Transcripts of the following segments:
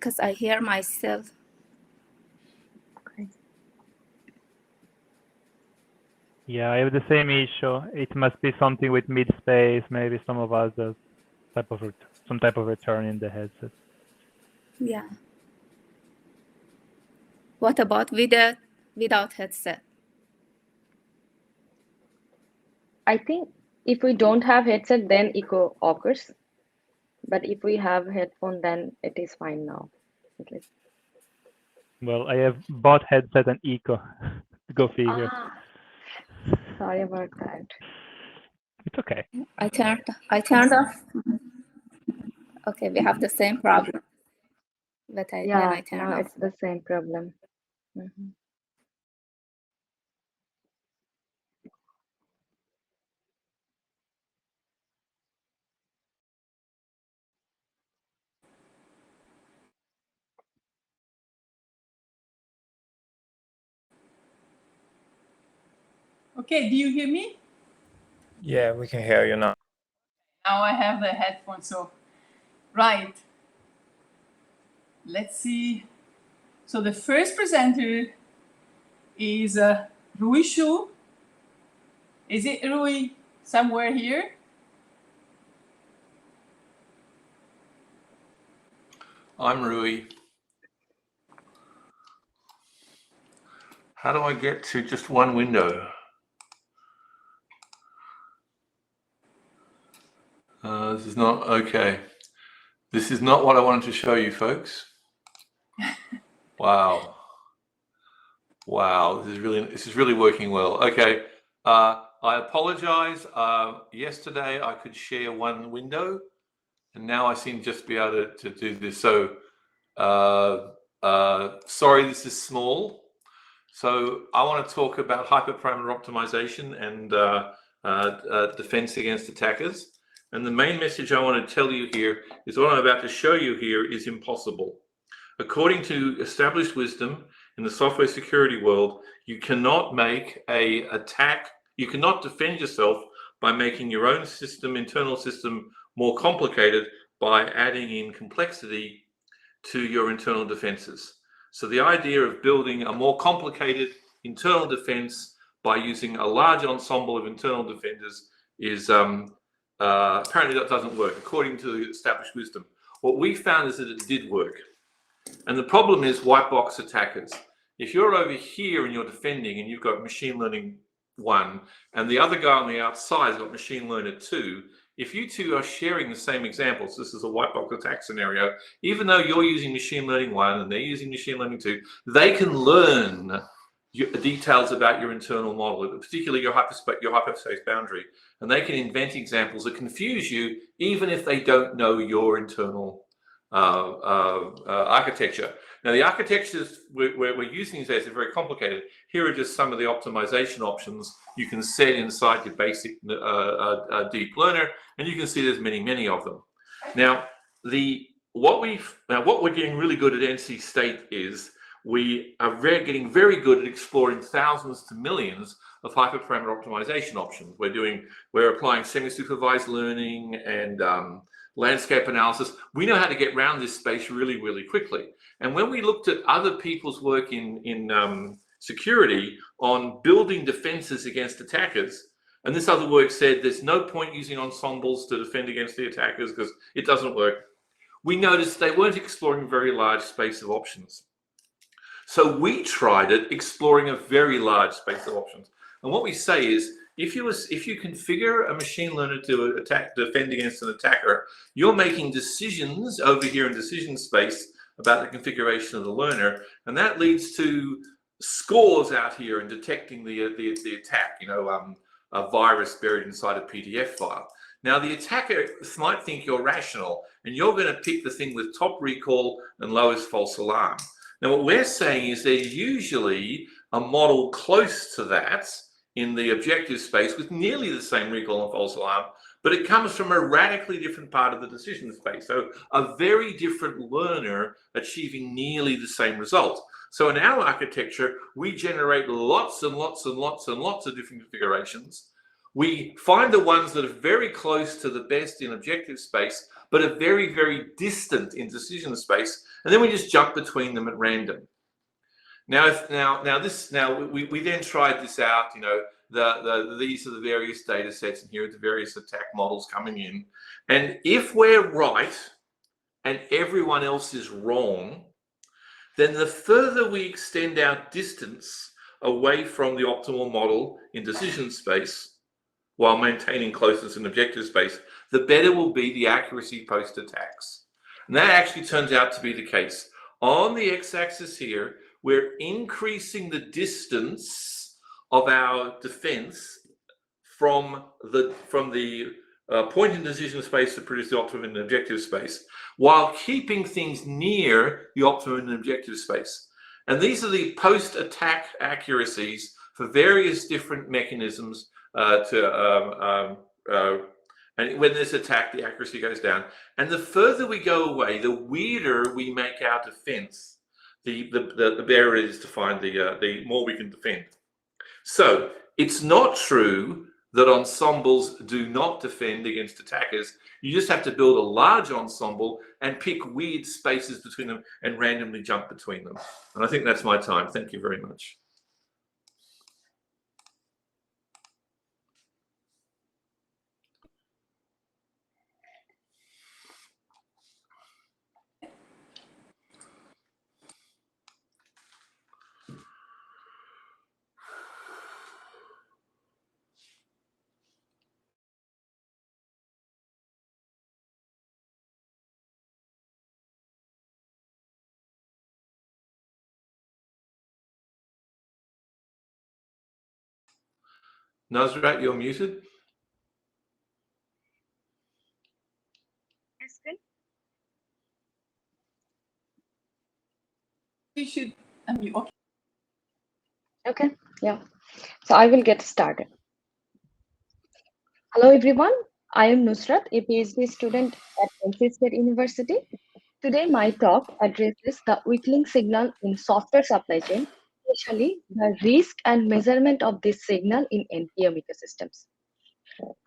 because I hear myself. Okay. Yeah, I have the same issue. It must be something with mid space, maybe some of us some type of return in the headset. Yeah. What about without headset? I think if we don't have headset, then echo occurs. But if we have headphone, then it is fine now. At least. Well, I have both headset and echo. Go figure. Sorry about that. It's okay. I turned off. Okay, we have the same problem. But then I turn now off. it's the same problem. Okay, do you hear me? Yeah, we can hear you now. Now I have the headphones, so right. Let's see. So the first presenter is Rui Xu. Is it Rui somewhere here? I'm Rui. How do I get to just one window? This is not okay. This is not what I wanted to show you, folks. Wow. Wow, this is really working well. Okay, I apologize. Yesterday I could share one window, and now I seem just to be able to do this. So sorry, this is small. So I want to talk about hyperparameter optimization and defense against attackers. And the main message I want to tell you here is what I'm about to show you here is impossible. According to established wisdom in the software security world, you cannot make an attack, you cannot defend yourself by making your own system, internal system, more complicated by adding in complexity to your internal defenses. So the idea of building a more complicated internal defense by using a large ensemble of internal defenders is apparently that doesn't work, according to the established wisdom. What we found is that it did work. And the problem is white box attackers. If you're over here and you're defending and you've got machine learning 1 and the other guy on the outside has got machine learner 2, if you two are sharing the same examples, this is a white box attack scenario, even though you're using machine learning 1 and they're using machine learning 2, they can learn details about your internal model, particularly your hyperspace boundary, and they can invent examples that confuse you even if they don't know your internal architecture. Now the architectures we're using these days are very complicated. Here are just some of the optimization options you can set inside your basic deep learner, and you can see there's many of them. Now what we're getting really good at NC State is we are getting very good at exploring thousands to millions of hyperparameter optimization options. We're applying semi-supervised learning and landscape analysis. We know how to get around this space really quickly. And when we looked at other people's work in security on building defenses against attackers, and this other work said there's no point using ensembles to defend against the attackers because it doesn't work, we noticed they weren't exploring a very large space of options. So we tried it, exploring a very large space of options. And what we say is, if you configure a machine learner to defend against an attacker, you're making decisions over here in decision space about the configuration of the learner, and that leads to scores out here in detecting the attack. A virus buried inside a PDF file. Now the attacker might think you're rational, and you're going to pick the thing with top recall and lowest false alarm. Now, what we're saying is there's usually a model close to that in the objective space with nearly the same recall and false alarm, but it comes from a radically different part of the decision space. So a very different learner achieving nearly the same result. So in our architecture, we generate lots and lots and lots and lots of different configurations. We find the ones that are very close to the best in objective space, but are very, very distant in decision space, and then we just jump between them at random. Now, we then tried this out. You know, these are the various data sets, and here are the various attack models coming in. And if we're right and everyone else is wrong, then the further we extend our distance away from the optimal model in decision space while maintaining closeness in objective space, the better will be the accuracy post-attacks. And that actually turns out to be the case. On the x-axis here, we're increasing the distance of our defense from the point in decision space to produce the optimum in the objective space, while keeping things near the optimum in the objective space. And these are the post-attack accuracies for various different mechanisms and when there's attack, the accuracy goes down. And the further we go away, the weirder we make our defense, the better it is to find the more we can defend. So it's not true that ensembles do not defend against attackers. You just have to build a large ensemble and pick weird spaces between them and randomly jump between them. And I think that's my time. Thank you very much. Nazrat, you're muted. We should unmute. Okay, yeah. So I will get started. Hello, everyone. I am Nusrat, a PhD student at NC State University. Today, my talk addresses the weak link signal in software supply chain, especially the risk and measurement of this signal in NPM ecosystems.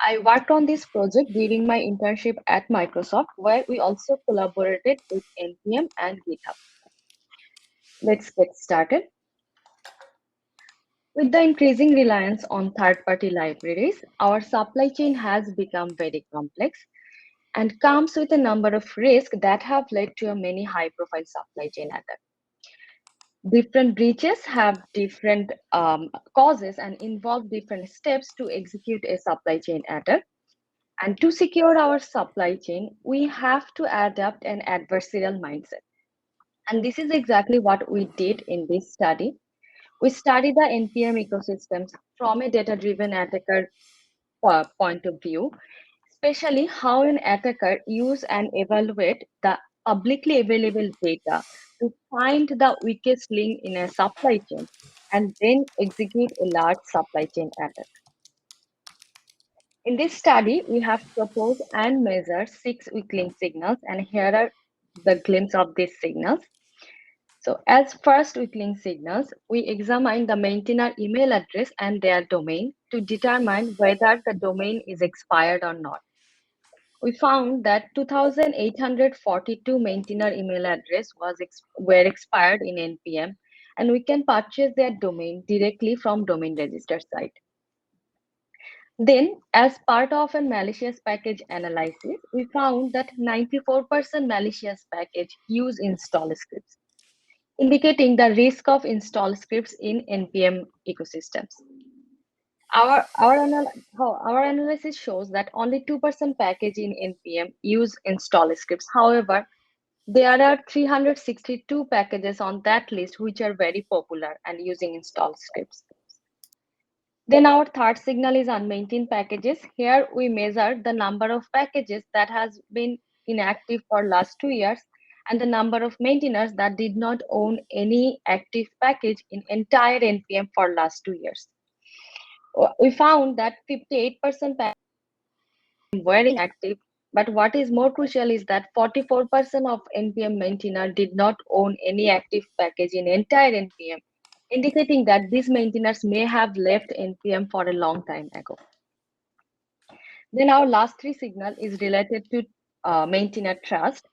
I worked on this project during my internship at Microsoft, where we also collaborated with NPM and GitHub. Let's get started. With the increasing reliance on third-party libraries, our supply chain has become very complex and comes with a number of risks that have led to a many high-profile supply chain attacks. Different breaches have different causes and involve different steps to execute a supply chain attack. And to secure our supply chain, we have to adapt an adversarial mindset. And this is exactly what we did in this study. We studied the NPM ecosystems from a data-driven attacker point of view, especially how an attacker use and evaluate the publicly available data to find the weakest link in a supply chain and then execute a large supply chain attack. In this study, we have proposed and measured 6 weak link signals, and here are the glimpse of these signals. So as first weak link signals, we examine the maintainer email address and their domain to determine whether the domain is expired or not. We found that 2,842 maintainer email addresses were expired in NPM, and we can purchase their domain directly from domain register site. Then, as part of a malicious package analysis, we found that 94% malicious package use install scripts, indicating the risk of install scripts in NPM ecosystems. Our analysis shows that only 2% package in NPM use install scripts. However, there are 362 packages on that list which are very popular and using install scripts. Then our third signal is unmaintained packages. Here we measure the number of packages that has been inactive for last 2 years and the number of maintainers that did not own any active package in entire NPM for last 2 years. We found that 58% packages were inactive, but what is more crucial is that 44% of NPM maintainers did not own any active package in entire NPM, indicating that these maintainers may have left NPM for a long time ago. Then our last 3 signal is related to maintainer trust.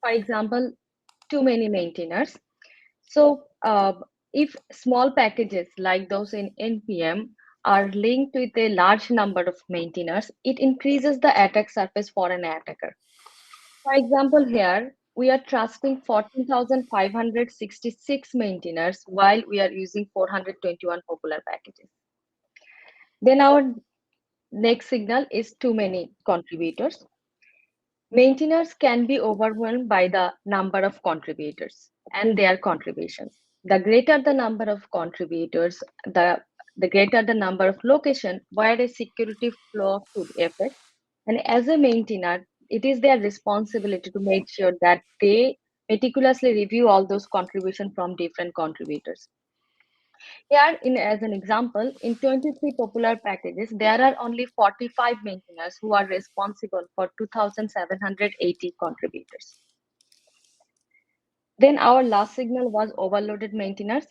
For example, too many maintainers. So if small packages like those in NPM are linked with a large number of maintainers, it increases the attack surface for an attacker. For example, here we are trusting 14,566 maintainers while we are using 421 popular packages. Then our next signal is too many contributors. Maintainers can be overwhelmed by the number of contributors and their contributions. The greater the number of contributors, the greater the number of locations where a security flaw could affect. And as a maintainer, it is their responsibility to make sure that they meticulously review all those contributions from different contributors. Here, as an example, in 23 popular packages, there are only 45 maintainers who are responsible for 2,780 contributors. Then our last signal was overloaded maintainers.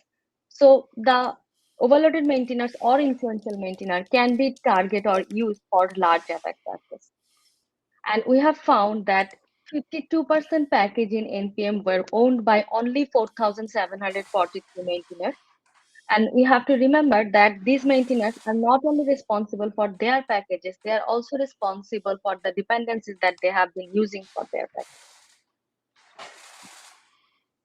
So the overloaded maintainers or influential maintainer can be target or used for large attack surface. And we have found that 52% package in NPM were owned by only 4,743 maintainers. And we have to remember that these maintainers are not only responsible for their packages, they are also responsible for the dependencies that they have been using for their packages.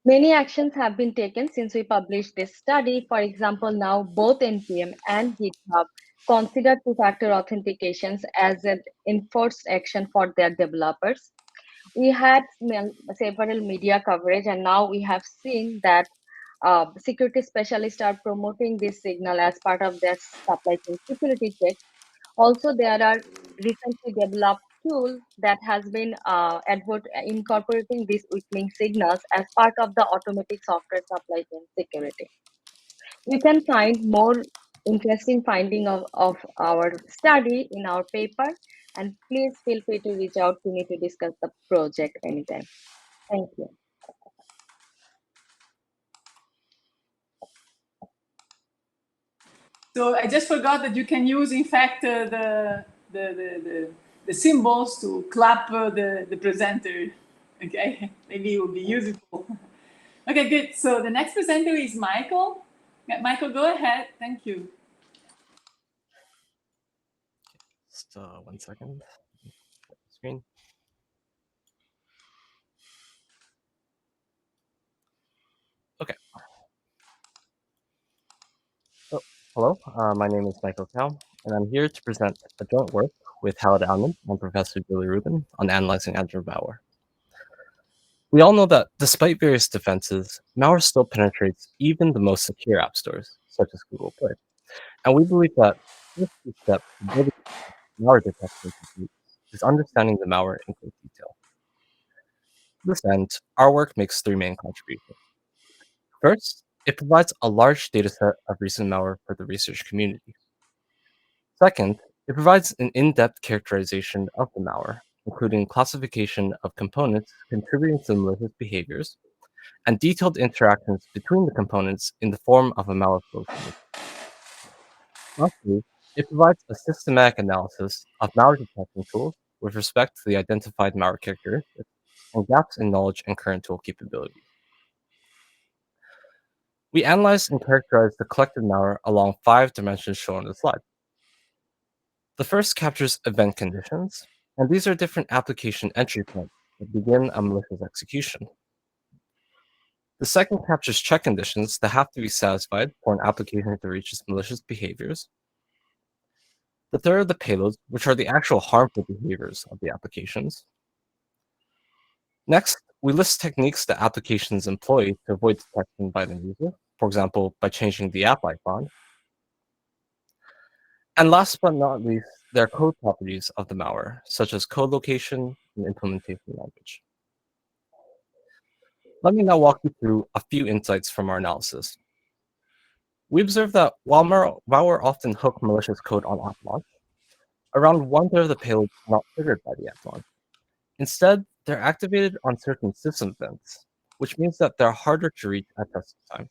Many actions have been taken since we published this study. For example, now both NPM and GitHub consider two-factor authentications as an enforced action for their developers. We had several media coverage, and now we have seen that security specialists are promoting this signal as part of their supply chain security checks. Also, there are recently developed tool that has been incorporating these weak link signals as part of the automatic software supply chain security. You can find more interesting finding of our study in our paper, and please feel free to reach out to me to discuss the project anytime. Thank you. So I just forgot that you can use, in fact, the symbols to clap the presenter. Okay, maybe it will be useful. Okay, good. So the next presenter is Michael. Yeah, Michael, go ahead. Thank you. Just 1 second. Screen. Okay. So, hello, my name is Michael Cao, and I'm here to present a joint work with Howard Almond and Professor Julie Rubin on analyzing Android malware. We all know that despite various defenses, malware still penetrates even the most secure app stores, such as Google Play. And we believe that the first step to building malware detection is understanding the malware in great detail. To this end, our work makes three main contributions. First, it provides a large dataset of recent malware for the research community. Second, it provides an in-depth characterization of the malware, including classification of components contributing to the malicious behaviors, and detailed interactions between the components in the form of a malware flow. Lastly, it provides a systematic analysis of malware detection tools with respect to the identified malware characteristics and gaps in knowledge and current tool capabilities. We analyze and characterize the collected malware along 5 dimensions shown on the slide. The first captures event conditions, and these are different application entry points that begin a malicious execution. The second captures check conditions that have to be satisfied for an application to reach its malicious behaviors. The third are the payloads, which are the actual harmful behaviors of the applications. Next, we list techniques that applications employ to avoid detection by the user, for example, by changing the app icon. And last but not least, there are code properties of the malware, such as code location and implementation language. Let me now walk you through a few insights from our analysis. We observed that while malware often hook malicious code on app launch, around 1/3 of the payloads are not triggered by the app launch. Instead, they're activated on certain system events, which means that they're harder to reach at testing time.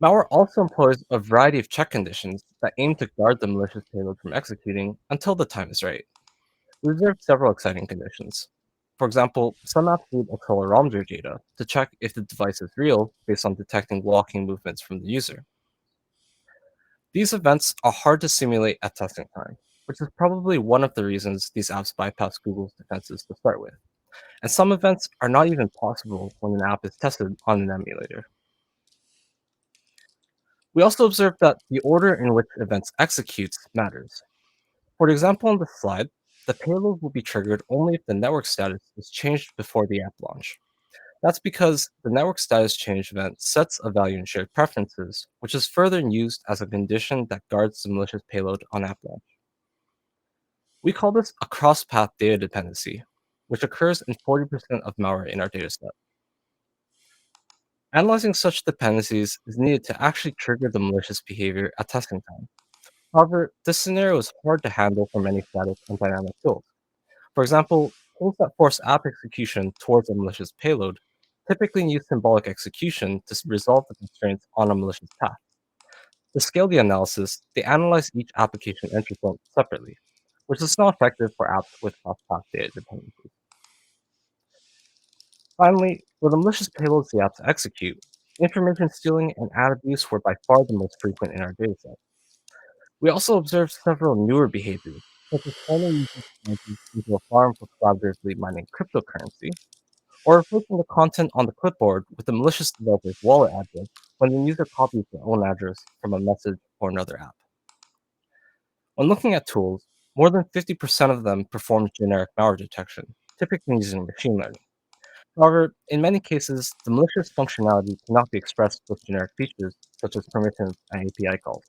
Malware also employs a variety of check conditions that aim to guard the malicious payload from executing until the time is right. We observed several exciting conditions. For example, some apps need accelerometer data to check if the device is real based on detecting walking movements from the user. These events are hard to simulate at testing time, which is probably one of the reasons these apps bypass Google's defenses to start with. And some events are not even possible when an app is tested on an emulator. We also observed that the order in which events execute matters. For the example on the slide, the payload will be triggered only if the network status is changed before the app launch. That's because the network status change event sets a value in shared preferences, which is further used as a condition that guards the malicious payload on app launch. We call this a cross-path data dependency, which occurs in 40% of malware in our dataset. Analyzing such dependencies is needed to actually trigger the malicious behavior at testing time. However, this scenario is hard to handle for many static and dynamic tools. For example, tools that force app execution towards a malicious payload typically use symbolic execution to resolve the constraints on a malicious path. To scale the analysis, they analyze each application entry point separately, which is not effective for apps with cross-path data dependencies. Finally, for the malicious payloads the apps execute, information stealing and ad abuse were by far the most frequent in our dataset. We also observed several newer behaviors, such as turning users into a farm for collaboratively mining cryptocurrency, or replacing the content on the clipboard with the malicious developer's wallet address when the user copies their own address from a message or another app. When looking at tools, more than 50% of them perform generic malware detection, typically using machine learning. However, in many cases, the malicious functionality cannot be expressed with generic features such as permissions and API calls.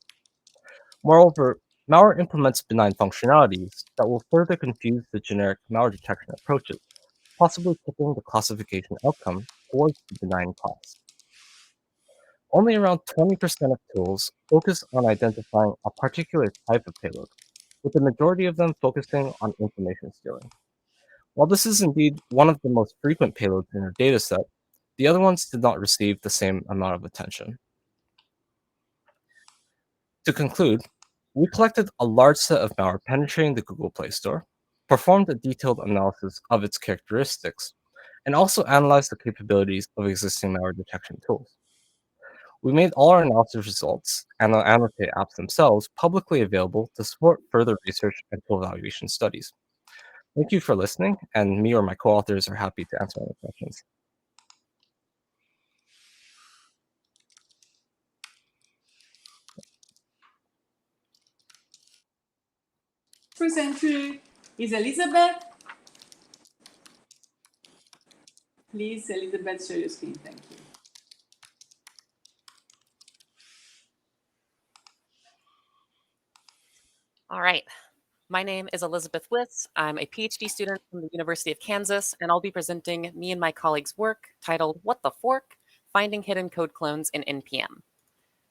Moreover, malware implements benign functionalities that will further confuse the generic malware detection approaches, possibly tipping the classification outcome towards the benign class. Only around 20% of tools focus on identifying a particular type of payload, with the majority of them focusing on information stealing. While this is indeed one of the most frequent payloads in our dataset, the other ones did not receive the same amount of attention. To conclude, we collected a large set of malware penetrating the Google Play Store, performed a detailed analysis of its characteristics, and also analyzed the capabilities of existing malware detection tools. We made all our analysis results and the annotated apps themselves publicly available to support further research and tool evaluation studies. Thank you for listening, and me or my co-authors are happy to answer any questions. Presenter is Elizabeth. Please, Elizabeth, share your screen. Thank you. All right. My name is Elizabeth Witz. I'm a PhD student from the University of Kansas, and I'll be presenting me and my colleagues' work titled What the Fork? Finding Hidden Code Clones in NPM.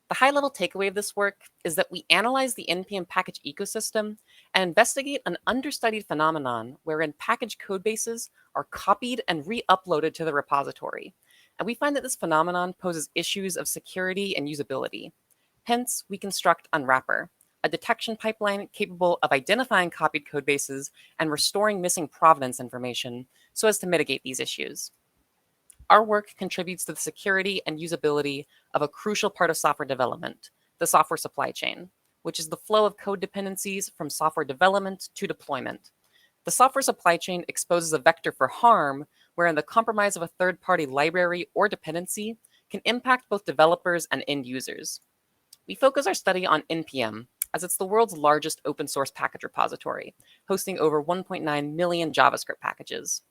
The high-level takeaway of this work is that we analyze the NPM package ecosystem and investigate an understudied phenomenon wherein package codebases are copied and re-uploaded to the repository. And we find that this phenomenon poses issues of security and usability. Hence, we construct Unwrapper, a detection pipeline capable of identifying copied codebases and restoring missing provenance information so as to mitigate these issues. Our work contributes to the security and usability of a crucial part of software development, the software supply chain, which is the flow of code dependencies from software development to deployment. The software supply chain exposes a vector for harm wherein the compromise of a third-party library or dependency can impact both developers and end users. We focus our study on NPM, as it's the world's largest open source package repository, hosting over 1.9 million JavaScript packages.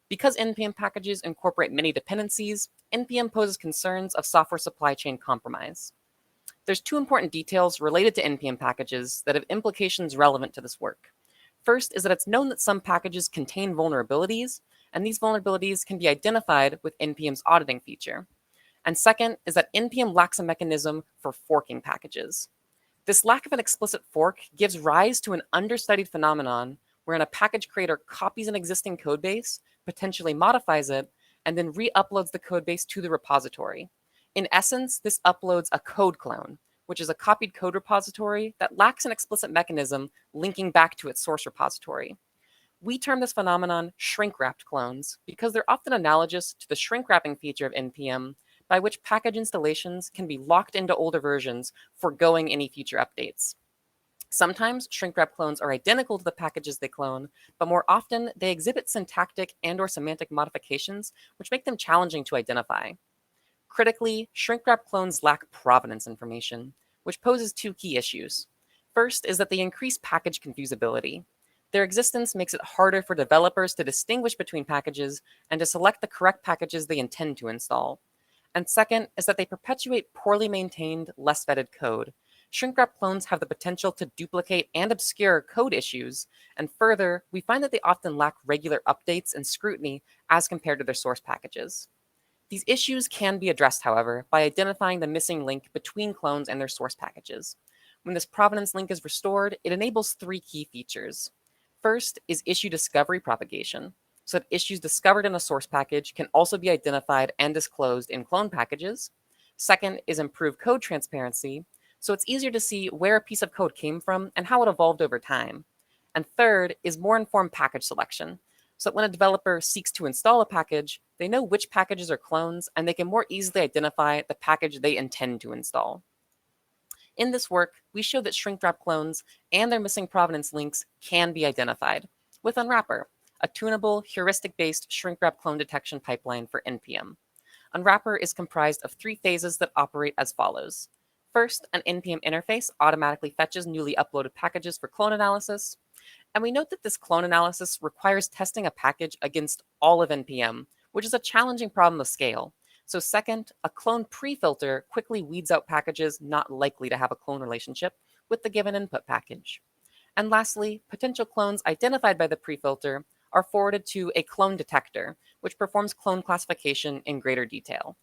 Because NPM packages incorporate many dependencies, NPM poses concerns of software supply chain compromise. There's two important details related to NPM packages that have implications relevant to this work. First is that it's known that some packages contain vulnerabilities, and these vulnerabilities can be identified with NPM's auditing feature. And second is that NPM lacks a mechanism for forking packages. This lack of an explicit fork gives rise to an understudied phenomenon wherein a package creator copies an existing codebase, potentially modifies it, and then re-uploads the codebase to the repository. In essence, this uploads a code clone, which is a copied code repository that lacks an explicit mechanism linking back to its source repository. We term this phenomenon shrink-wrapped clones because they're often analogous to the shrink-wrapping feature of NPM, by which package installations can be locked into older versions, foregoing any future updates. Sometimes shrink-wrap clones are identical to the packages they clone, but more often they exhibit syntactic and/or semantic modifications, which make them challenging to identify. Critically, shrink-wrap clones lack provenance information, which poses two key issues. First is that they increase package confusability. Their existence makes it harder for developers to distinguish between packages and to select the correct packages they intend to install. And second is that they perpetuate poorly maintained, less vetted code. Shrink-wrap clones have the potential to duplicate and obscure code issues, and further, we find that they often lack regular updates and scrutiny as compared to their source packages. These issues can be addressed, however, by identifying the missing link between clones and their source packages. When this provenance link is restored, it enables three key features. First is issue discovery propagation, so that issues discovered in a source package can also be identified and disclosed in clone packages. Second is improved code transparency, so it's easier to see where a piece of code came from and how it evolved over time. And third is more informed package selection, so that when a developer seeks to install a package, they know which packages are clones and they can more easily identify the package they intend to install. In this work, we show that shrink-wrap clones and their missing provenance links can be identified with Unwrapper, a tunable, heuristic-based shrink-wrap clone detection pipeline for NPM. Unwrapper is comprised of three phases that operate as follows. First, an NPM interface automatically fetches newly uploaded packages for clone analysis. And we note that this clone analysis requires testing a package against all of NPM, which is a challenging problem of scale. So second, a clone pre-filter quickly weeds out packages not likely to have a clone relationship with the given input package. And lastly, potential clones identified by the pre-filter are forwarded to a clone detector, which performs clone classification in greater detail.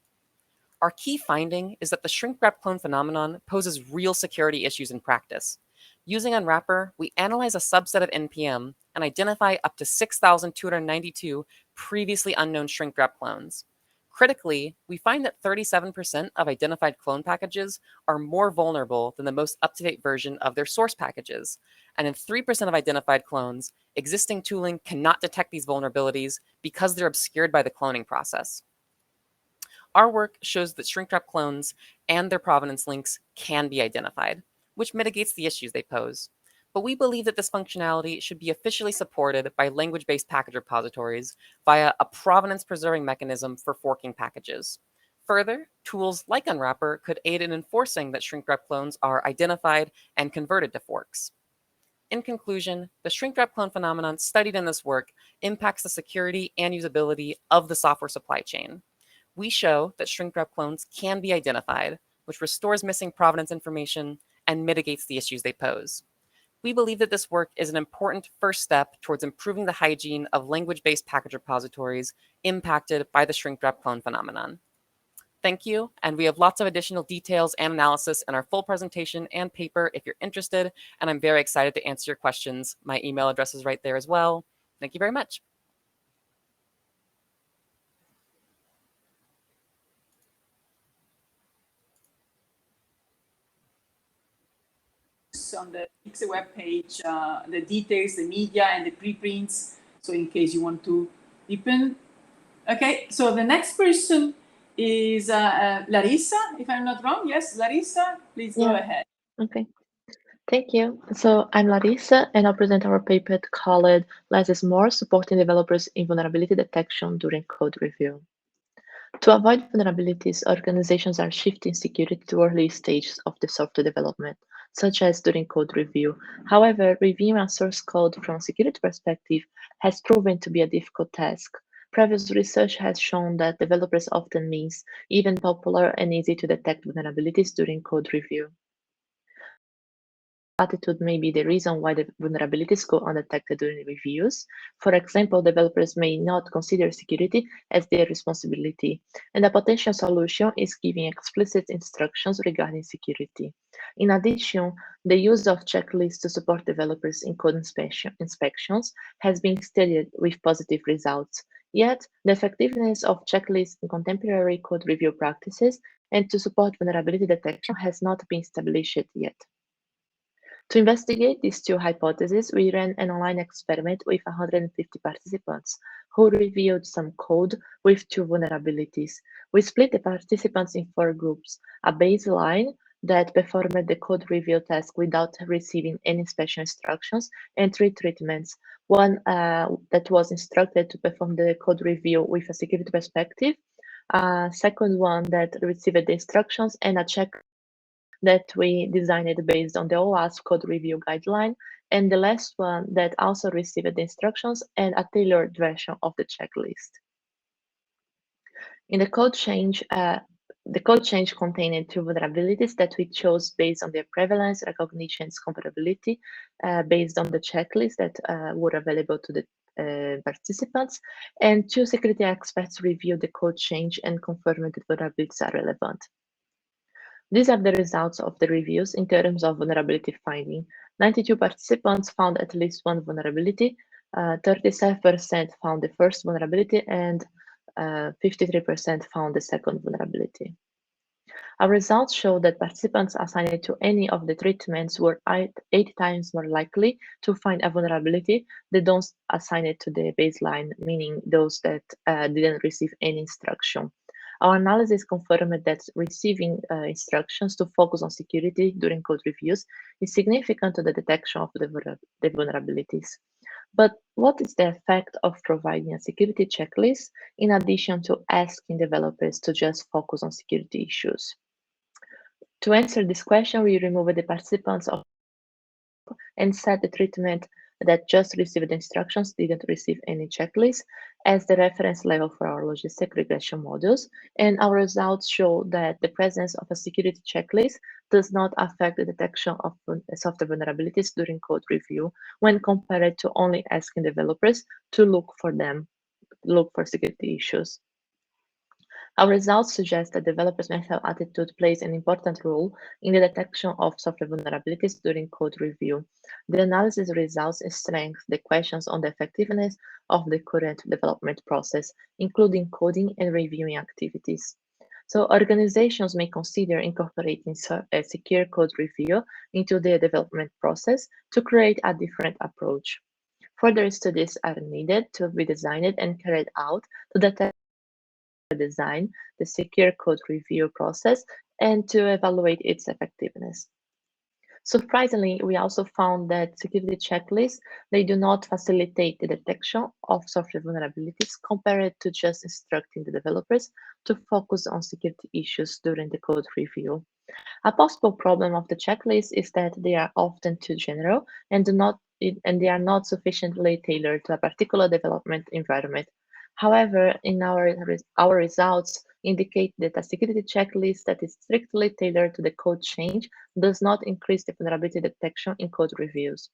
Our key finding is that the shrink-wrap clone phenomenon poses real security issues in practice. Using Unwrapper, we analyze a subset of NPM and identify up to 6,292 previously unknown shrink-wrap clones. Critically, we find that 37% of identified clone packages are more vulnerable than the most up-to-date version of their source packages. And in 3% of identified clones, existing tooling cannot detect these vulnerabilities because they're obscured by the cloning process. Our work shows that shrink-wrap clones and their provenance links can be identified, which mitigates the issues they pose. But we believe that this functionality should be officially supported by language-based package repositories via a provenance-preserving mechanism for forking packages. Further, tools like Unwrapper could aid in enforcing that shrink-wrap clones are identified and converted to forks. In conclusion, the shrink-wrap clone phenomenon studied in this work impacts the security and usability of the software supply chain. We show that shrink-wrap clones can be identified, which restores missing provenance information and mitigates the issues they pose. We believe that this work is an important first step towards improving the hygiene of language-based package repositories impacted by the shrink-wrap clone phenomenon. Thank you, and we have lots of additional details and analysis in our full presentation and paper if you're interested, and I'm very excited to answer your questions. My email address is right there as well. Thank you very much. On the Pixel web page, the details, the media, and the preprints. So in case you want to deepen. Okay, so the next person is Larissa, if I'm not wrong. Yes, Larissa, please go ahead. Okay, thank you. So I'm Larissa, and I'll present our paper called Less is More, Supporting Developers in Vulnerability Detection During Code Review. To avoid vulnerabilities, organizations are shifting security to early stages of the software development, such as during code review. However, reviewing a source code from a security perspective has proven to be a difficult task. Previous research has shown that developers often miss even popular and easy to detect vulnerabilities during code review. Attitude may be the reason why the vulnerabilities go undetected during reviews. For example, developers may not consider security as their responsibility, and a potential solution is giving explicit instructions regarding security. In addition, the use of checklists to support developers in code inspections has been studied with positive results. Yet, the effectiveness of checklists in contemporary code review practices and to support vulnerability detection has not been established yet. To investigate these two hypotheses, we ran an online experiment with 150 participants who reviewed some code with two vulnerabilities. We split the participants in 4 groups: a baseline that performed the code review task without receiving any special instructions, and 3 treatments. One that was instructed to perform the code review with a security perspective, a second one that received the instructions, and a check that we designed based on the OWASP code review guideline, and the last one that also received the instructions and a tailored version of the checklist. In the code change contained 2 vulnerabilities that we chose based on their prevalence, recognition, and comparability, based on the checklist that were available to the participants, and 2 security experts reviewed the code change and confirmed that vulnerabilities are relevant. These are the results of the reviews in terms of vulnerability finding. 92 participants found at least one vulnerability, 37% found the first vulnerability, and 53% found the second vulnerability. Our results show that participants assigned to any of the treatments were 8 times more likely to find a vulnerability than those assigned to the baseline, meaning those that didn't receive any instruction. Our analysis confirmed that receiving instructions to focus on security during code reviews is significant to the detection of the vulnerabilities. But what is the effect of providing a security checklist in addition to asking developers to just focus on security issues? To answer this question, we removed the participants and set the treatment that just received the instructions didn't receive any checklist as the reference level for our logistic regression models, and our results show that the presence of a security checklist does not affect the detection of software vulnerabilities during code review when compared to only asking developers to look for security issues. Our results suggest that developers' mental attitude plays an important role in the detection of software vulnerabilities during code review. The analysis results strengthen the questions on the effectiveness of the current development process, including coding and reviewing activities. So organizations may consider incorporating a secure code review into their development process to create a different approach. Further studies are needed to be designed and carried out to detect design the secure code review process and to evaluate its effectiveness. Surprisingly, we also found that security checklists, they do not facilitate the detection of software vulnerabilities compared to just instructing the developers to focus on security issues during the code review. A possible problem of the checklist is that they are often too general and they are not sufficiently tailored to a particular development environment. However, in our results indicate that a security checklist that is strictly tailored to the code change does not increase the vulnerability detection in code reviews.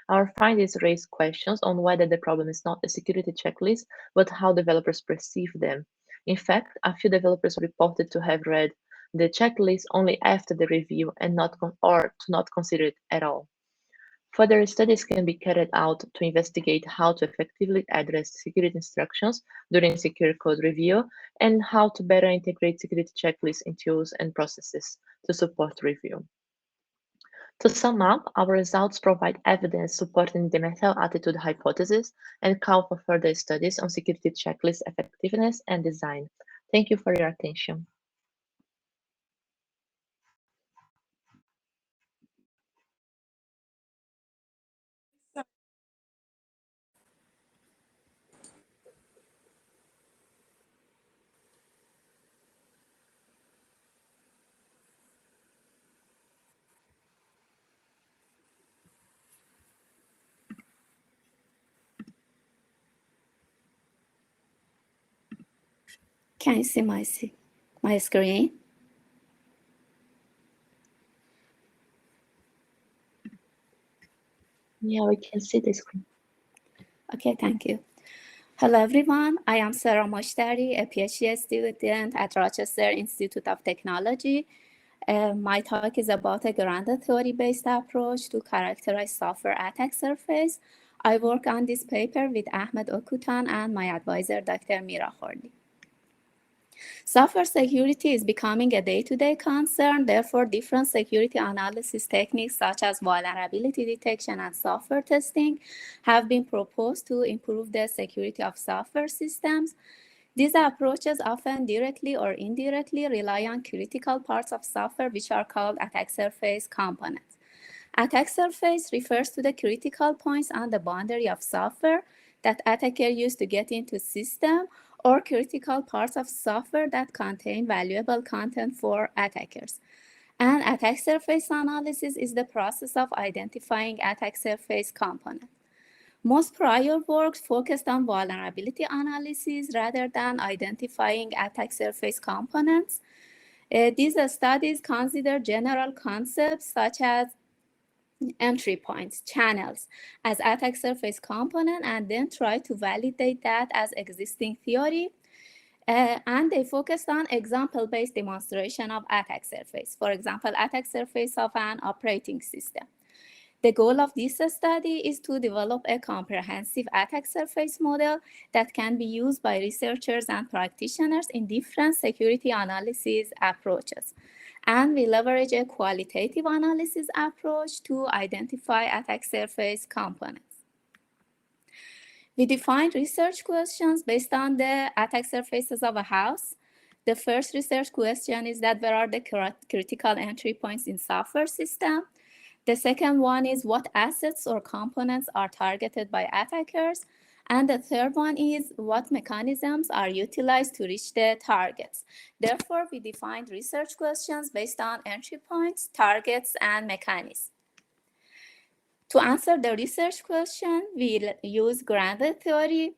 Our findings raise questions on whether the problem is not the security checklist, but how developers perceive them. In fact, a few developers reported to have read the checklist only after the review and not consider it at all. Further studies can be carried out to investigate how to effectively address security instructions during secure code review and how to better integrate security checklists in tools and processes to support review. To sum up, our results provide evidence supporting the mental attitude hypothesis and call for further studies on security checklist effectiveness and design. Thank you for your attention. Can you see my screen? Yeah, we can see the screen. Okay, thank you. Hello, everyone. I am Sarah Moshtari, a PhD student at Rochester Institute of Technology. My talk is about a grand theory-based approach to characterize software attack surface. I work on this paper with Ahmed Okutan and my advisor, Dr. Mira Khordi. Software security is becoming a day-to-day concern. Therefore, different security analysis techniques such as vulnerability detection and software testing have been proposed to improve the security of software systems. These approaches often directly or indirectly rely on critical parts of software, which are called attack surface components. Attack surface refers to the critical points on the boundary of software that attacker use to get into system, or critical parts of software that contain valuable content for attackers. And attack surface analysis is the process of identifying attack surface components. Most prior works focused on vulnerability analysis rather than identifying attack surface components. These studies consider general concepts such as entry points, channels, as attack surface component, and then try to validate that as existing theory. And they focused on example-based demonstration of attack surface. For example, attack surface of an operating system. The goal of this study is to develop a comprehensive attack surface model that can be used by researchers and practitioners in different security analysis approaches. And we leverage a qualitative analysis approach to identify attack surface components. We defined research questions based on the attack surfaces of a house. The first research question is that where are the critical entry points in software system? The second one is what assets or components are targeted by attackers? And the third one is what mechanisms are utilized to reach the targets. Therefore, we defined research questions based on entry points, targets, and mechanisms. To answer the research question, we use grounded theory,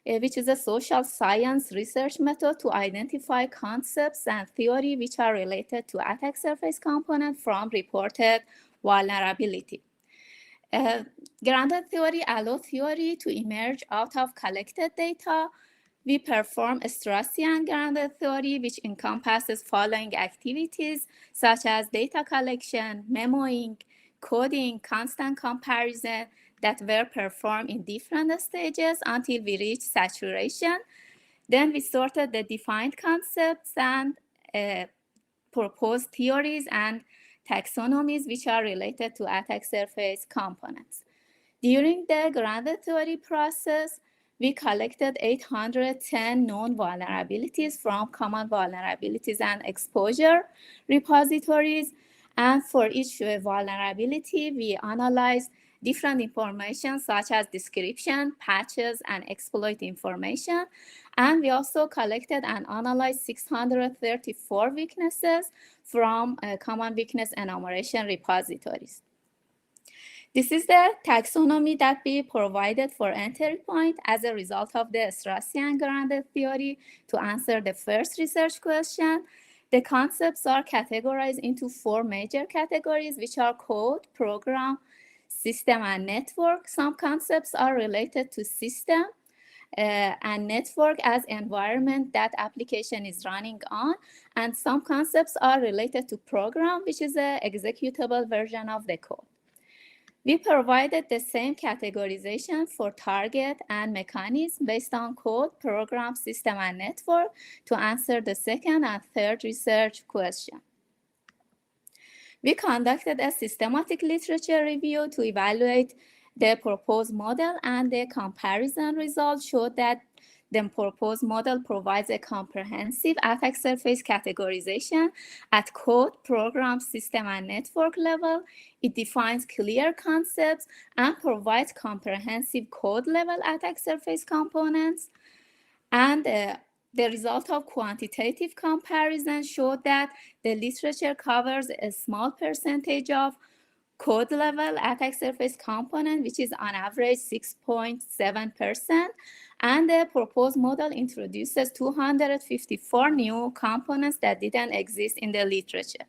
which is a social science research method to identify concepts and theory which are related to attack surface component from reported vulnerability. Grounded theory allows theory to emerge out of collected data. We perform Straussian grounded theory, which encompasses following activities such as data collection, memoing, coding, constant comparison that were performed in different stages until we reached saturation. Then we sorted the defined concepts and proposed theories and taxonomies which are related to attack surface components. During the grounded theory process, we collected 810 known vulnerabilities from common vulnerabilities and exposure repositories. And for each vulnerability, we analyzed different information such as description, patches, and exploit information. And we also collected and analyzed 634 weaknesses from common weakness enumeration repositories. This is the taxonomy that we provided for entry point as a result of the Straussian grounded theory to answer the first research question. The concepts are categorized into 4 major categories, which are code, program, system, and network. Some concepts are related to system and network as environment that application is running on. And some concepts are related to program, which is an executable version of the code. We provided the same categorization for target and mechanism based on code, program, system, and network to answer the second and third research question. We conducted a systematic literature review to evaluate the proposed model, and the comparison results showed that the proposed model provides a comprehensive attack surface categorization at code, program, system, and network level. It defines clear concepts and provides comprehensive code-level attack surface components. And the result of quantitative comparison showed that the literature covers a small percentage of code-level attack surface component, which is on average 6.7%. And the proposed model introduces 254 new components that didn't exist in the literature.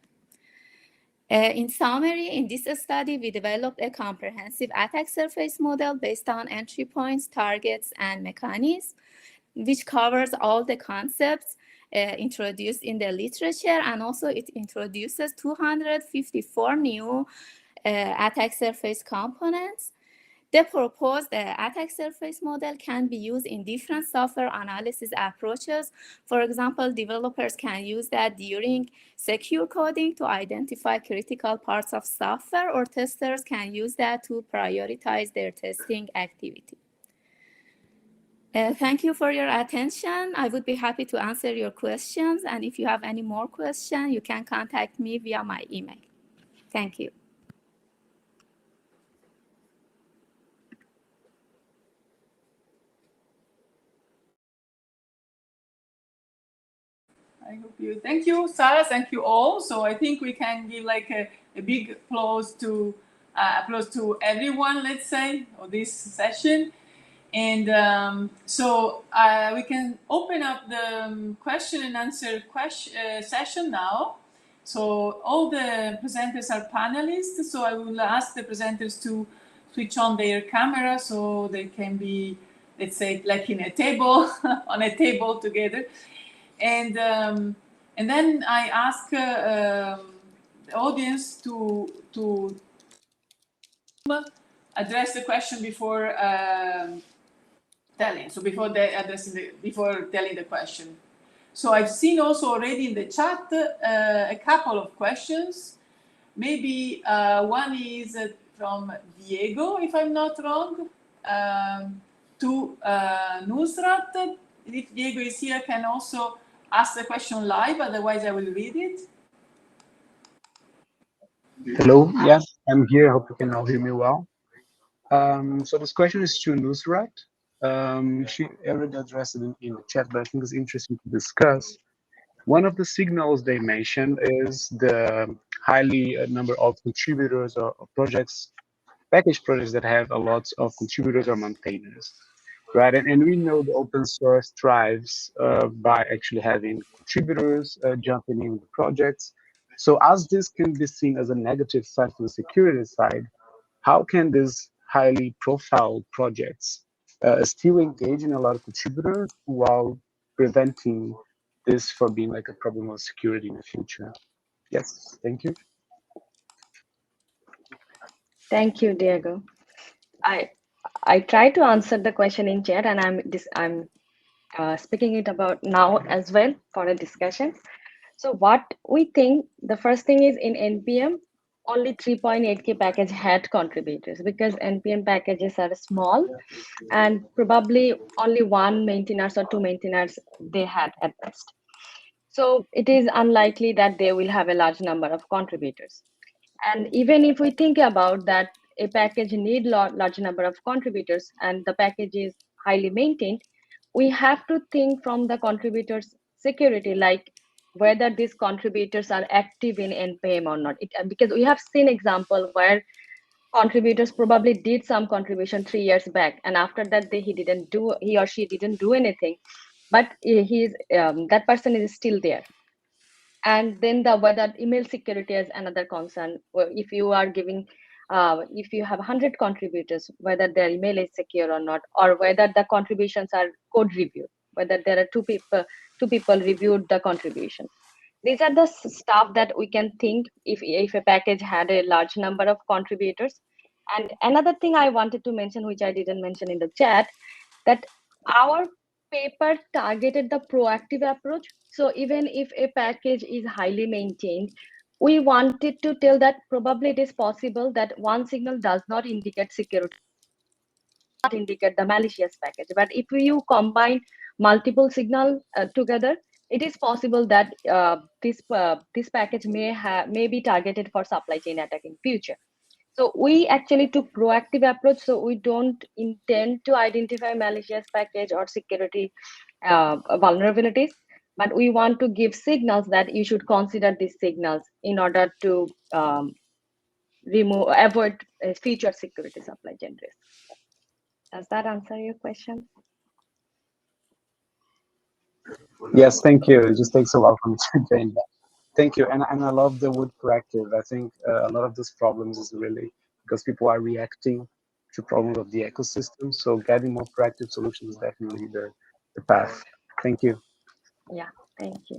In summary, in this study, we developed a comprehensive attack surface model based on entry points, targets, and mechanisms, which covers all the concepts introduced in the literature, and also it introduces 254 new attack surface components. The proposed attack surface model can be used in different software analysis approaches. For example, developers can use that during secure coding to identify critical parts of software, or testers can use that to prioritize their testing activity. Thank you for your attention. I would be happy to answer your questions. And if you have any more questions, you can contact me via my email. Thank you. I hope you. Thank you, Sarah. Thank you all. So I think we can give like a big applause to everyone, let's say, of this session. And so we can open up the question and answer session now. So all the presenters are panelists. So I will ask the presenters to switch on their camera so they can be, let's say, like in a table, on a table together. And then I ask the audience to address the question before telling. So before telling the question. So I've seen also already in the chat a couple of questions. Maybe one is from Diego, if I'm not wrong, to Nusrat. If Diego is here, can also ask the question live, otherwise I will read it. Hello, yes, I'm here. Hope you can all hear me well. So this question is to Nusrat. She already addressed it in the chat, but I think it's interesting to discuss. One of the signals they mentioned is the highly number of contributors or projects, package projects that have a lot of contributors or maintainers, right? And we know the open source thrives by actually having contributors jumping in the projects. So as this can be seen as a negative side from the security side, how can these highly profile projects still engage in a lot of contributors while preventing this from being like a problem of security in the future? Yes, thank you. Thank you, Diego. I try to answer the question in chat, and I'm speaking it about now as well for a discussion. So what we think, the first thing is in NPM, only 3.8K package had contributors because NPM packages are small and probably only one maintainers or two maintainers they had at best. So it is unlikely that they will have a large number of contributors. And even if we think about that, a package need large number of contributors and the package is highly maintained, we have to think from the contributors' security, like whether these contributors are active in NPM or not. Because we have seen example where contributors probably did some contribution 3 years back, and after that he or she didn't do anything, but that person is still there. And then whether email security is another concern. If you are giving, if you have 100 contributors, whether their email is secure or not, or whether the contributions are code reviewed, whether there are two people reviewed the contribution. These are the stuff that we can think if a package had a large number of contributors. And another thing I wanted to mention, which I didn't mention in the chat, that our paper targeted the proactive approach. So even if a package is highly maintained, we wanted to tell that probably it is possible that one signal does not indicate security, not indicate the malicious package. But if you combine multiple signals together, it is possible that this package may be targeted for supply chain attack in future. So we actually took proactive approach. So we don't intend to identify malicious package or security vulnerabilities, but we want to give signals that you should consider these signals in order to avoid future security supply chain risk. Does that answer your question? Yes, thank you. It just takes a while for me to join that. Thank you. And I love the word proactive. I think a lot of these problems is really because people are reacting to problems of the ecosystem. So getting more proactive solutions is definitely the path. Thank you. Yeah, thank you.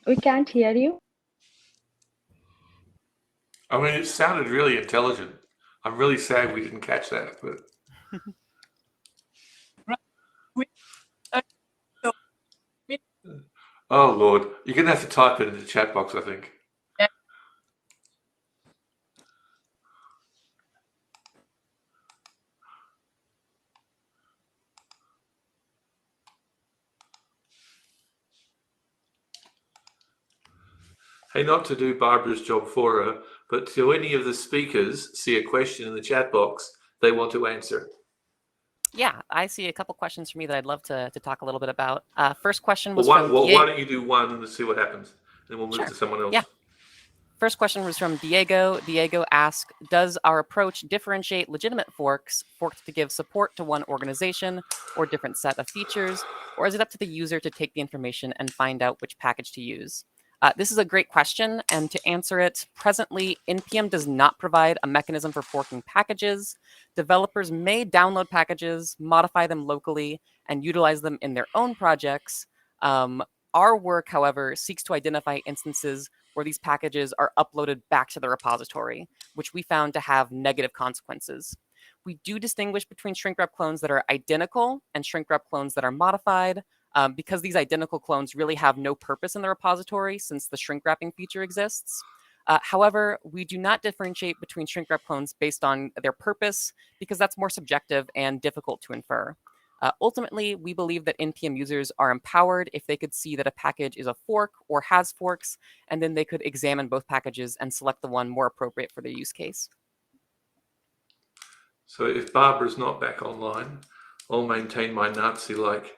We can't hear you. I mean, it sounded really intelligent. I'm really sad we didn't catch that. But So, oh Lord, you're gonna have to type it in the chat box, I think. Hey, not to do Barbara's job for her, but do any of the speakers see a question in the chat box they want to answer? Yeah, I see a couple questions for me that I'd love to talk a little bit about. First question Well, was from why don't you do one and see what happens? Then we'll move Sure. to someone else. Yeah. First question was from Diego. Diego asked, does our approach differentiate legitimate forks to give support to one organization or different set of features, or is it up to the user to take the information and find out which package to use? This is a great question, and to answer it, presently, NPM does not provide a mechanism for forking packages. Developers may download packages, modify them locally, and utilize them in their own projects. Our work, however, seeks to identify instances where these packages are uploaded back to the repository, which we found to have negative consequences. We do distinguish between shrink-wrap clones that are identical and shrink-wrap clones that are modified, because these identical clones really have no purpose in the repository since the shrink-wrapping feature exists. However, we do not differentiate between shrink-wrap clones based on their purpose because that's more subjective and difficult to infer. Ultimately, we believe that NPM users are empowered if they could see that a package is a fork or has forks, and then they could examine both packages and select the one more appropriate for their use case. So if Barbara's not back online, I'll maintain my Nazi-like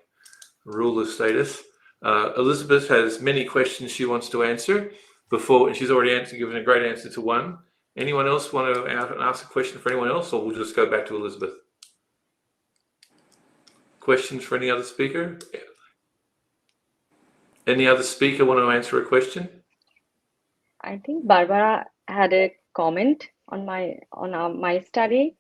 ruler status. Elizabeth has many questions she wants to answer before, and she's already given a great answer to one. Anyone else want to ask a question for anyone else, or we'll just go back to Elizabeth? Questions for any other speaker? Any other speaker want to answer a question? I think Barbara had a comment on my study,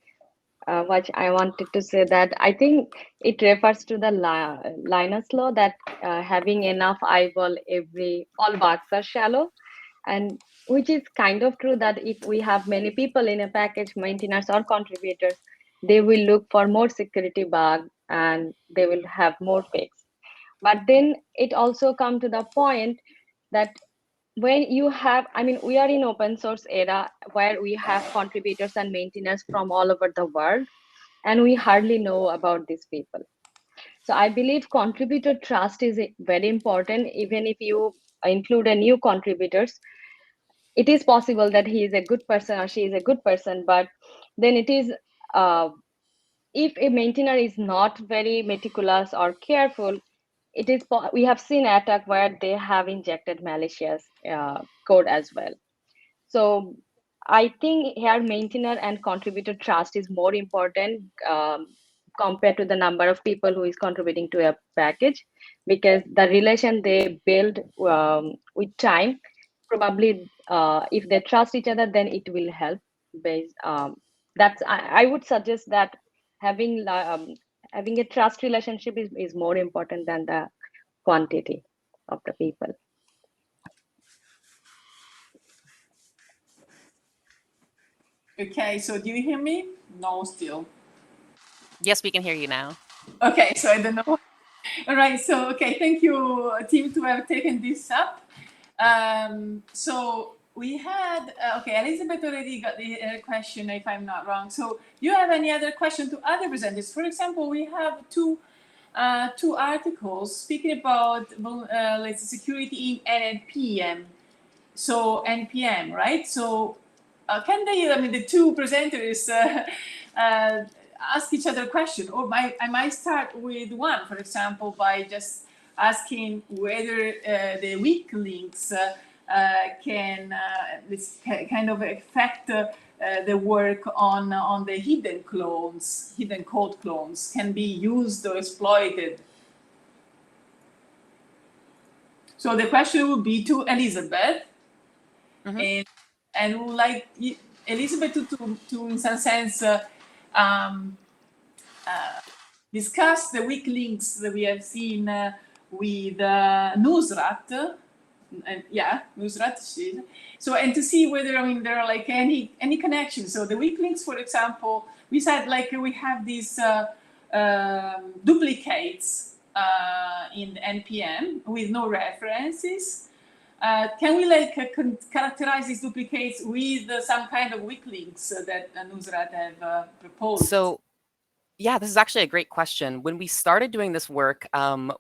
which I wanted to say that I think it refers to the Linus law that having enough eyeball all bugs are shallow, and which is kind of true that if we have many people in a package, maintainers or contributors, they will look for more security bug and they will have more fix. But then it also comes to the point that when you have, I mean, we are in open source era where we have contributors and maintainers from all over the world, and we hardly know about these people. So I believe contributor trust is very important. Even if you include a new contributors, it is possible that he is a good person or she is a good person, but then it is, if a maintainer is not very meticulous or careful, we have seen attack where they have injected malicious code as well. So I think here maintainer and contributor trust is more important compared to the number of people who is contributing to a package, because the relation they build with time, probably if they trust each other, then it will help. I would suggest that having a trust relationship is more important than the quantity of the people. okay, so do you hear me? No, still. Yes, we can hear you now. Okay, so I don't know. All right, so, okay, thank you, team, to have taken this up. So we had, okay, Elizabeth already got the question, if I'm not wrong. So do you have any other question to other presenters? For example, we have two articles speaking about let's say security in NPM. So NPM, right? So can they, I mean, the two presenters ask each other a question? Or I might start with one, for example, by just asking whether the weak links can kind of affect the work on the hidden code clones, can be used or exploited. So the question would be to Elizabeth, and would like Elizabeth to in some sense discuss the weak links that we have seen with Nusrat, and yeah, Nusrat. So, and to see whether, I mean, there are like any connections. So the weak links, for example, we said like we have these duplicates in NPM with no references. Can we like characterize these duplicates with some kind of weak links that Nusrat have proposed? So yeah, this is actually a great question. When we started doing this work,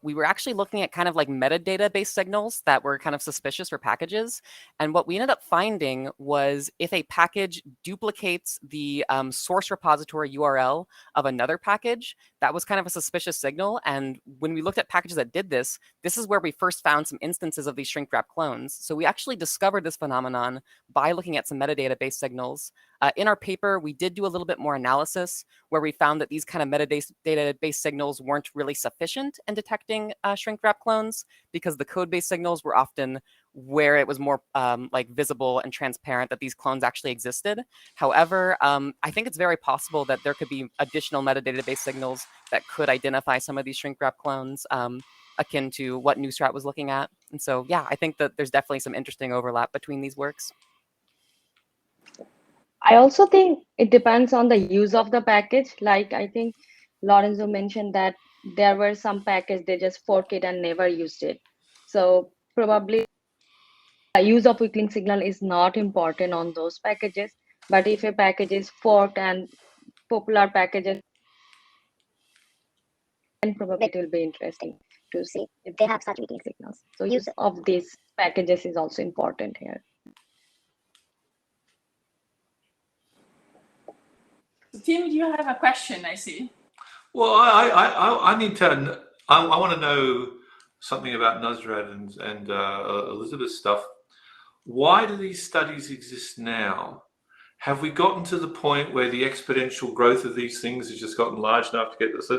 we were actually looking at kind of like metadata-based signals that were kind of suspicious for packages. And what we ended up finding was if a package duplicates the source repository URL of another package, that was kind of a suspicious signal. And when we looked at packages that did this, this is where we first found some instances of these shrink-wrap clones. So we actually discovered this phenomenon by looking at some metadata-based signals. In our paper, we did do a little bit more analysis where we found that these kind of metadata-based signals weren't really sufficient in detecting shrink-wrap clones because the code-based signals were often where it was more like visible and transparent that these clones actually existed. However, I think it's very possible that there could be additional metadata-based signals that could identify some of these shrink-wrap clones akin to what Nusrat was looking at. And so, yeah, I think that there's definitely some interesting overlap between these works. I also think it depends on the use of the package. Like I think Lorenzo mentioned that there were some packages they just forked it and never used it. So probably the use of weak link signal is not important on those packages. But if a package is forked and popular packages, then probably it will be interesting to see if they have such weak link signals. So use of these packages is also important here. Tim, you have a question, I see. Well, I need to. I want to know something about Nusrat and Elizabeth's stuff. Why do these studies exist now? Have we gotten to the point where the exponential growth of these things has just gotten large enough to get this?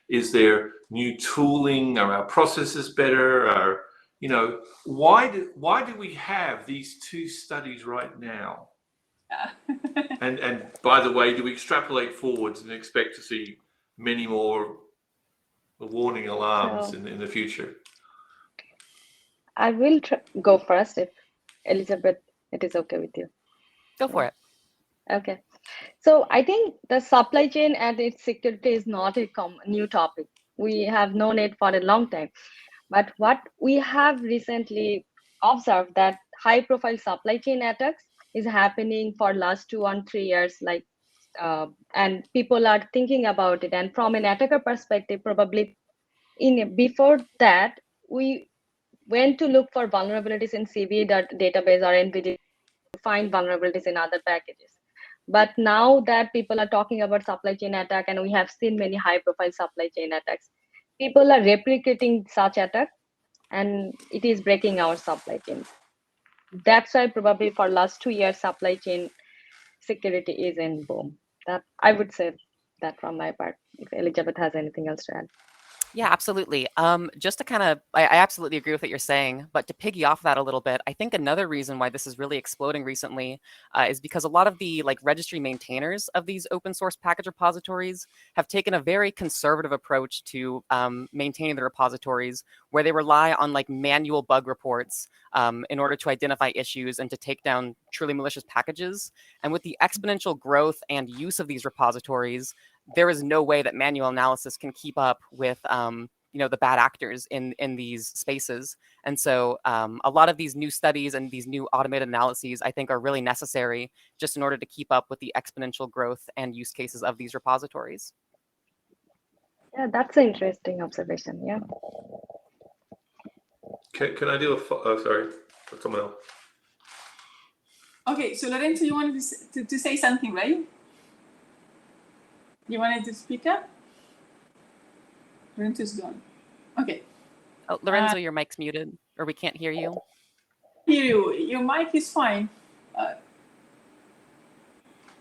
Is there new tooling? Are our processes better? Or, you know, why do we have these two studies right now? And by the way, do we extrapolate forwards and expect to see many more warning alarms in the future? I will go first if Elizabeth, it is okay with you. Go for it. Okay. So I think the supply chain and its security is not a new topic. We have known it for a long time. But what we have recently observed that high profile supply chain attacks is happening for last 2 or 3 years, like, and people are thinking about it. And from an attacker perspective, probably before that, we went to look for vulnerabilities in CVE database or NVD to find vulnerabilities in other packages. But now that people are talking about supply chain attack, and we have seen many high profile supply chain attacks, people are replicating such attack, and it is breaking our supply chain. That's why probably for last 2 years, supply chain security is in boom. That I would say that from my part. If Elizabeth has anything else to add. Yeah, absolutely. Just to kind of, I absolutely agree with what you're saying, but to piggy off that a little bit, I think another reason why this is really exploding recently is because a lot of the like registry maintainers of these open source package repositories have taken a very conservative approach to maintaining the repositories, where they rely on like manual bug reports in order to identify issues and to take down truly malicious packages. And with the exponential growth and use of these repositories, there is no way that manual analysis can keep up with you know, the bad actors in these spaces. And so a lot of these new studies and these new automated analyses, I think, are really necessary just in order to keep up with the exponential growth and use cases of these repositories. Yeah, that's an interesting observation. Yeah. Can I do a sorry, for someone else? Okay, so Lorenzo, you wanted to say something, right? You wanted to speak up? Lorenzo's gone. Okay. Oh, Lorenzo, your mic's muted, or we can't hear you. Hear you. Your mic is fine, but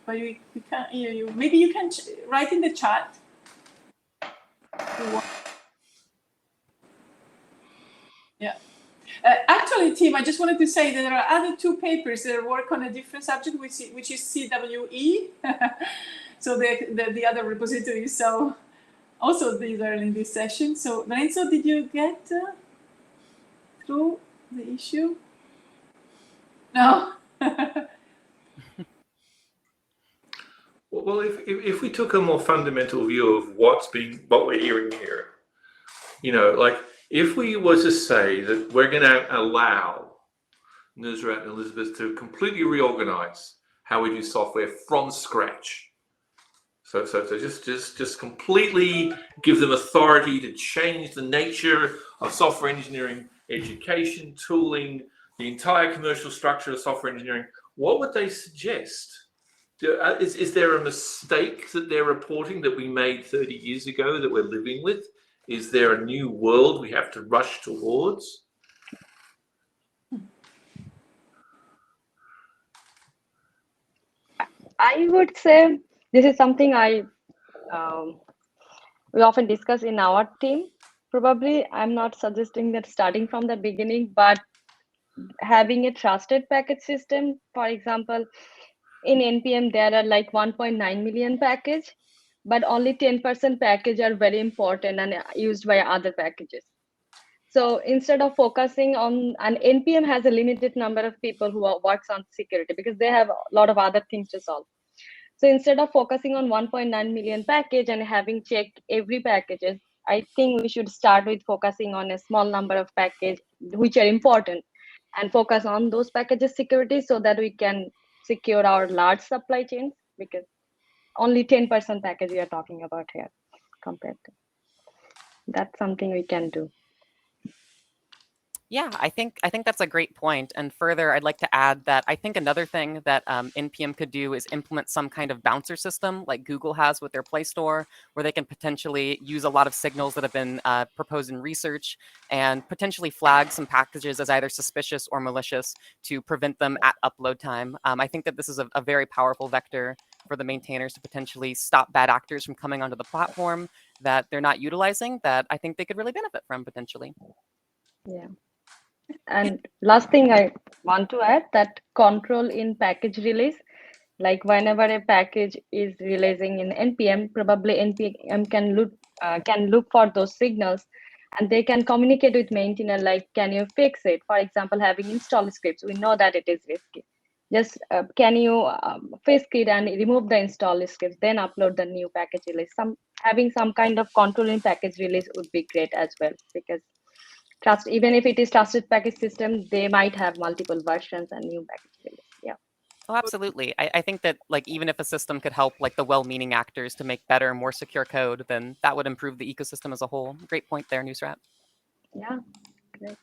we can't hear you. Maybe you can write in the chat. Yeah. Actually, Tim, I just wanted to say that there are other 2 papers that work on a different subject, which is CWE. So the other repository. So also these are in this session. So Lorenzo, did you get through the issue? No. Well, if we took a more fundamental view of what we're hearing here, like if we were to say that we're going to allow Nusrat and Elizabeth to completely reorganize how we do software from scratch. So just completely give them authority to change the nature of software engineering, education, tooling, the entire commercial structure of software engineering. What would they suggest? Is there a mistake that they're reporting that we made 30 years ago that we're living with? Is there a new world we have to rush towards? I would say this is something we often discuss in our team. Probably I'm not suggesting that starting from the beginning, but having a trusted package system. For example, in NPM, there are like 1.9 million package, but only 10% package are very important and used by other packages. So instead of focusing on, and NPM has a limited number of people who works on security because they have a lot of other things to solve. So instead of focusing on 1.9 million package and having checked every packages, I think we should start with focusing on a small number of packages which are important and focus on those packages security so that we can secure our large supply chains, because only 10% package we are talking about here compared to. That's something we can do. Yeah, I think that's a great point. And further, I'd like to add that I think another thing that NPM could do is implement some kind of bouncer system like Google has with their Play Store, where they can potentially use a lot of signals that have been proposed in research and potentially flag some packages as either suspicious or malicious to prevent them at upload time. I think that this is a very powerful vector for the maintainers to potentially stop bad actors from coming onto the platform that they're not utilizing, that I think they could really benefit from potentially. Yeah. And last thing I want to add, that control in package release, like whenever a package is releasing in NPM, probably NPM can look for those signals, and they can communicate with maintainer like, can you fix it? For example, having install scripts, we know that it is risky. Just can you fix it and remove the install scripts, then upload the new package release. Having some kind of control in package release would be great as well, because even if it is trusted package system, they might have multiple versions and new package release. Yeah. Oh, absolutely. I think that like even if a system could help like the well-meaning actors to make better, more secure code, then that would improve the ecosystem as a whole. Great point there, Nusrat. Yeah. Great.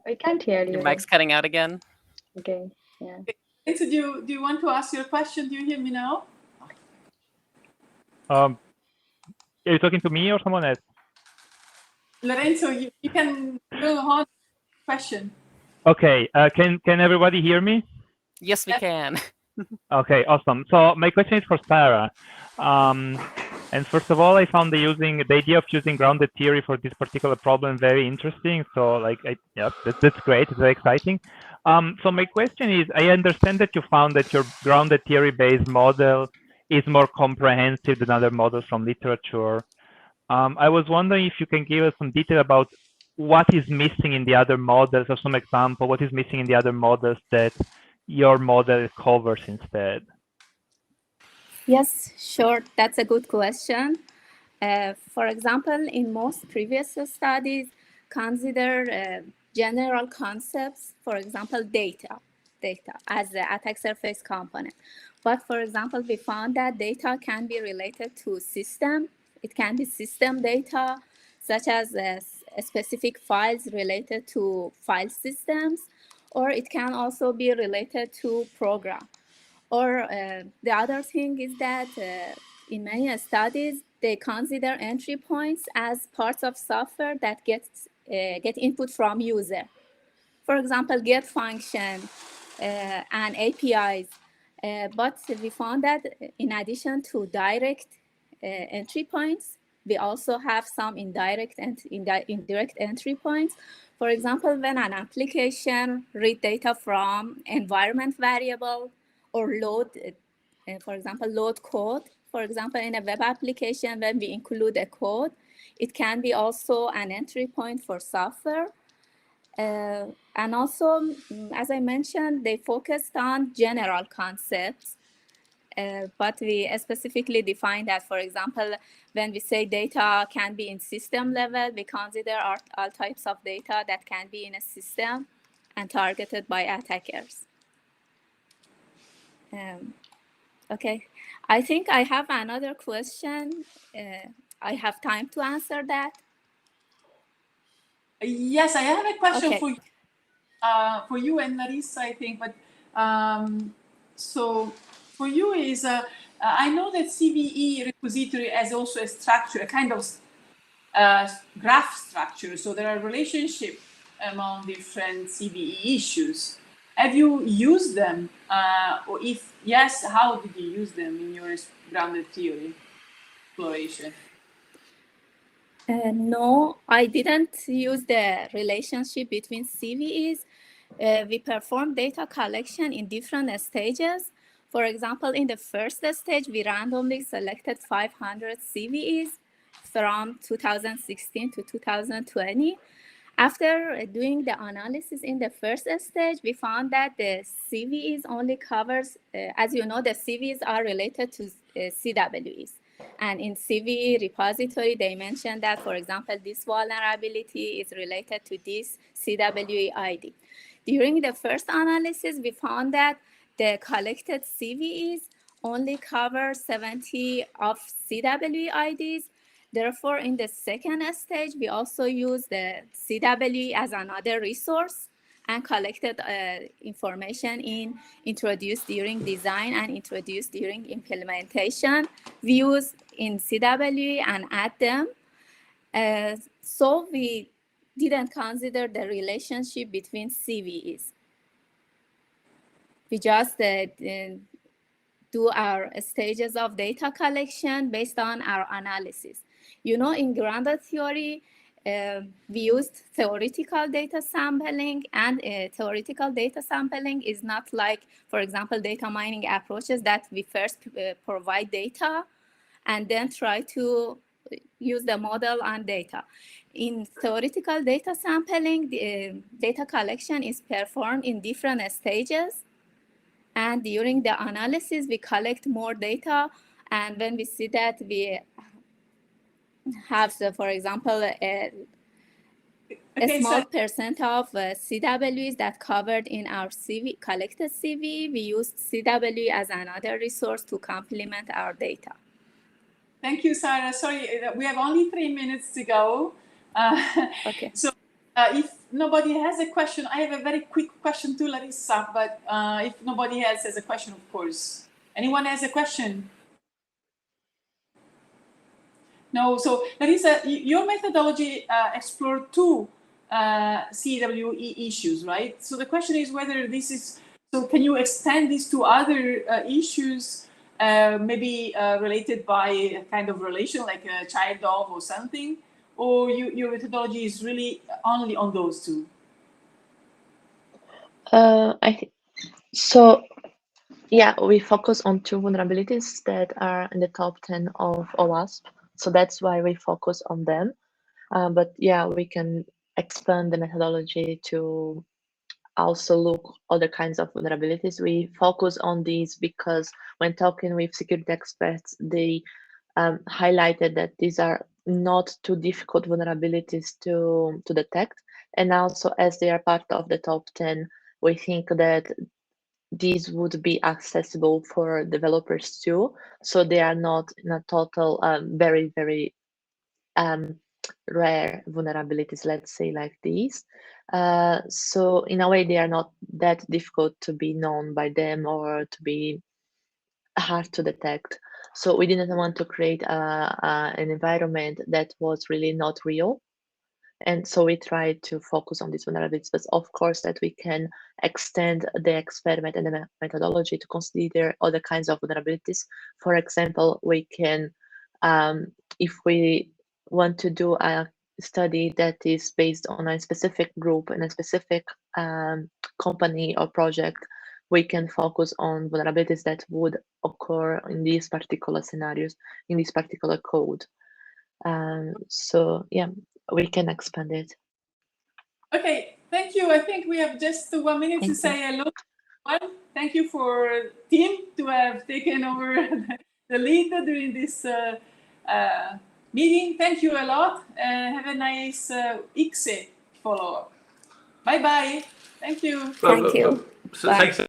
I can't hear you. Your mic's cutting out again. Okay. Yeah. So do you want to ask your question? Do you hear me now? Are you talking to me or someone else? Lorenzo, you can go on. Question. Okay. Can everybody hear me? Yes, we can. Okay, awesome. So my question is for Sarah. And first of all, I found the idea of using grounded theory for this particular problem very interesting. So like, that's great. It's very exciting. So my question is, I understand that you found that your grounded theory-based model is more comprehensive than other models from literature. I was wondering if you can give us some detail about what is missing in the other models, or some example, what is missing in the other models that your model covers instead. Yes, sure. That's a good question. For example, in most previous studies, consider general concepts, for example, data as the attack surface component. But for example, we found that data can be related to system. It can be system data, such as specific files related to file systems, or it can also be related to program. Or the other thing is that in many studies, they consider entry points as parts of software that get input from user. For example, get function and APIs. But we found that in addition to direct entry points, we also have some indirect entry points. For example, when an application read data from environment variable or load, for example, load code. For example, in a web application, when we include a code, It can be also an entry point for software. And also, as I mentioned, they focused on general concepts, but we specifically define that, for example, when we say data can be in system level, we consider all types of data that can be in a system and targeted by attackers. Okay, I think I have another question. I have time to answer that. Yes, I have a question Okay. for you and Larissa, I think. But so for you is, I know that CVE repository has also a structure, a kind of graph structure. So there are relationships among different CVE issues. Have you used them? Or if yes, how did you use them in your grounded theory exploration? No, I didn't use the relationship between CVEs. We performed data collection in different stages. For example, in the first stage, we randomly selected 500 CVEs from 2016 to 2020. After doing the analysis in the first stage, we found that the CVEs only covers, as you know, the CVEs are related to CWEs. And in CVE repository, they mentioned that, for example, this vulnerability is related to this CWE ID. During the first analysis, we found that the collected CVEs only cover 70 of CWE IDs. Therefore, in the second stage, we also used the CWE as another resource and collected information introduced during design and introduced during implementation views in CWE and add them. So we didn't consider the relationship between CVEs. We just do our stages of data collection based on our analysis. You know, in grounded theory, we used theoretical data sampling, and theoretical data sampling is not like, for example, data mining approaches that we first provide data and then try to use the model on data. In theoretical data sampling, the data collection is performed in different stages. And during the analysis, we collect more data. And when we see that we have, for example, a small percent of CWEs that covered in our CV, collected CV, we used CWE as another resource to complement our data. Thank you, Sarah. Sorry, we have only 3 minutes to go. Okay. So if nobody has a question, I have a very quick question to Larissa, but if nobody else has a question, of course. Anyone has a question? No, so Larissa, your methodology explored two CWE issues, right? So the question is whether this is, so can you extend this to other issues, maybe related by a kind of relation, like a child of or something? Or your methodology is really only on those two? I think so. Yeah, we focus on two vulnerabilities that are in the top 10 of OWASP. So that's why we focus on them. But yeah, we can expand the methodology to also look other kinds of vulnerabilities. We focus on these because when talking with security experts, they highlighted that these are not too difficult vulnerabilities to detect. And also, as they are part of the top 10, we think that these would be accessible for developers too. So they are not in a total very, very rare vulnerabilities, let's say, like these. So in a way, they are not that difficult to be known by them or to be hard to detect. So we didn't want to create an environment that was really not real. And so we tried to focus on these vulnerabilities, but of course that we can extend the experiment and the methodology to consider other kinds of vulnerabilities. For example, we can, if we want to do a study that is based on a specific group and a specific company or project, we can focus on vulnerabilities that would occur in these particular scenarios, in this particular code. So yeah, we can expand it. Okay, thank you. I think we have just 1 minute to say hello. Thank you for Tim to have taken over the lead during this meeting. Thank you a lot. Have a nice ICSE follow-up. Bye-bye. Thank you. Thank you. So Bye. thanks.